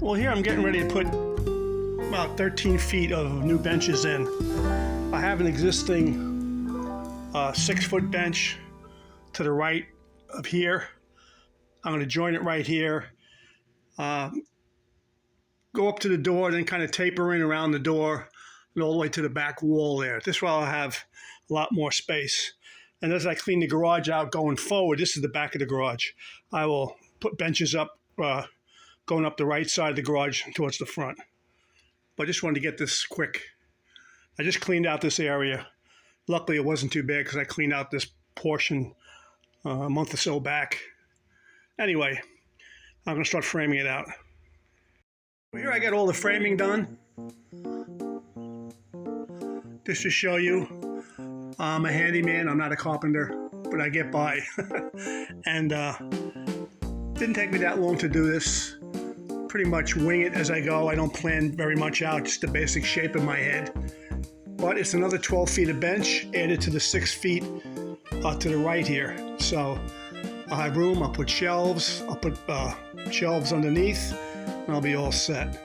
Well, here I'm getting ready to put about 13 feet of new benches in. I have an existing 6-foot bench to the right of here. I'm going to join it right here. Go up to the door, then kind of taper in around the door and all the way to the back wall there. This way I'll have a lot more space. And as I clean the garage out going forward, this is the back of the garage, I will put benches up going up the right side of the garage towards the front. But I just wanted to get this quick. I just cleaned out this area. Luckily, it wasn't too bad because I cleaned out this portion a month or so back. Anyway, I'm going to start framing it out. Here I got all the framing done. Just to show you, I'm a handyman. I'm not a carpenter, but I get by. And didn't take me that long to do this. Pretty much wing it as I go. I don't plan very much out, just the basic shape in my head. But it's another 12 feet of bench added to the 6 feet to the right here. So I'll have room, I'll put shelves, I'll put shelves underneath, and I'll be all set.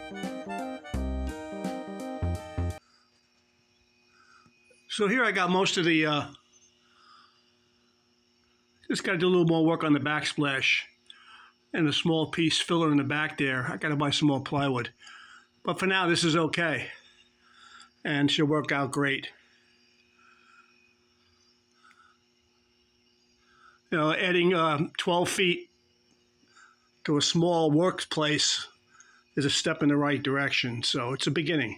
So here I got most of the, just got to do a little more work on the backsplash and a small piece filler in the back there. I got to buy some more plywood. But for now, this is okay and should work out great. You know, adding 12 feet to a small workplace is a step in the right direction. So it's a beginning.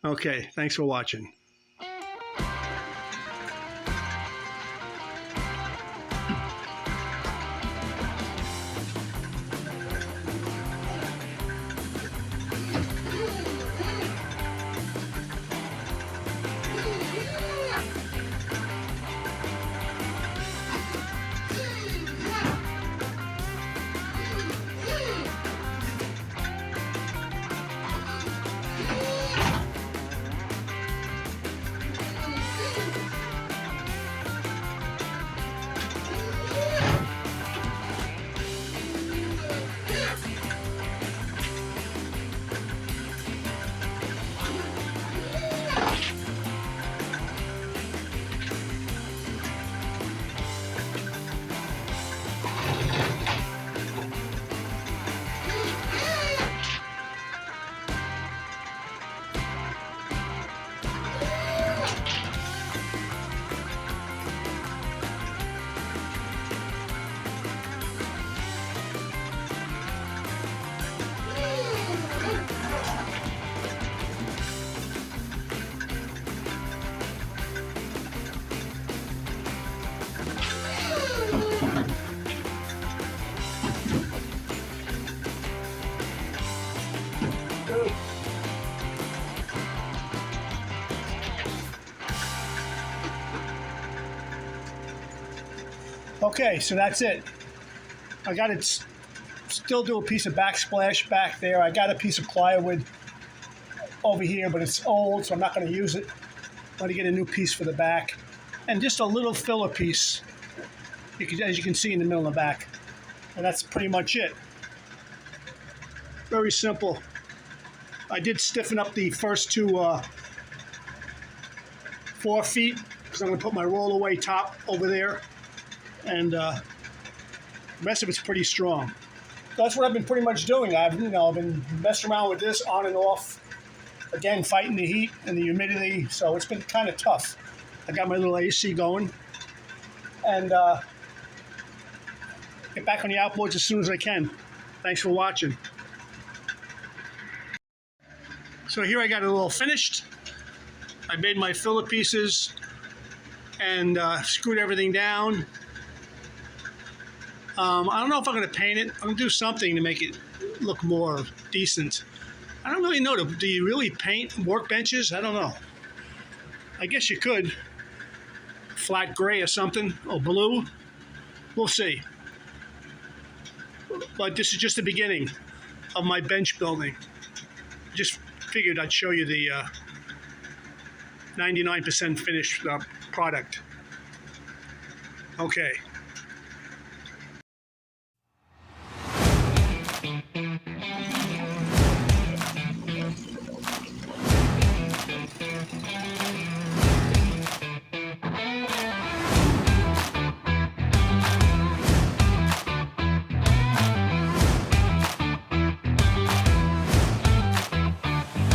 Okay, thanks for watching. Okay, so that's it. I got to still do a piece of backsplash back there. I got a piece of plywood over here, but it's old, so I'm not going to use it. I'm going to get a new piece for the back. And just a little filler piece, as you can see in the middle of the back. And that's pretty much it. Very simple. I did stiffen up the first two 4 feet, because I'm going to put my rollaway top over there. And the rest of it's pretty strong. That's what I've been pretty much doing. I've been messing around with this on and off. Again, fighting the heat and the humidity, so it's been kind of tough. I got my little AC going, and get back on the outboards as soon as I can. Thanks for watching. So here I got it all finished. I made my filler pieces and screwed everything down. I don't know if I'm going to paint it. I'm going to do something to make it look more decent. I don't really know. Do you really paint workbenches? I don't know. I guess you could. Flat gray or something, or blue. We'll see. But this is just the beginning of my bench building. Just figured I'd show you the 99% finished product. Okay.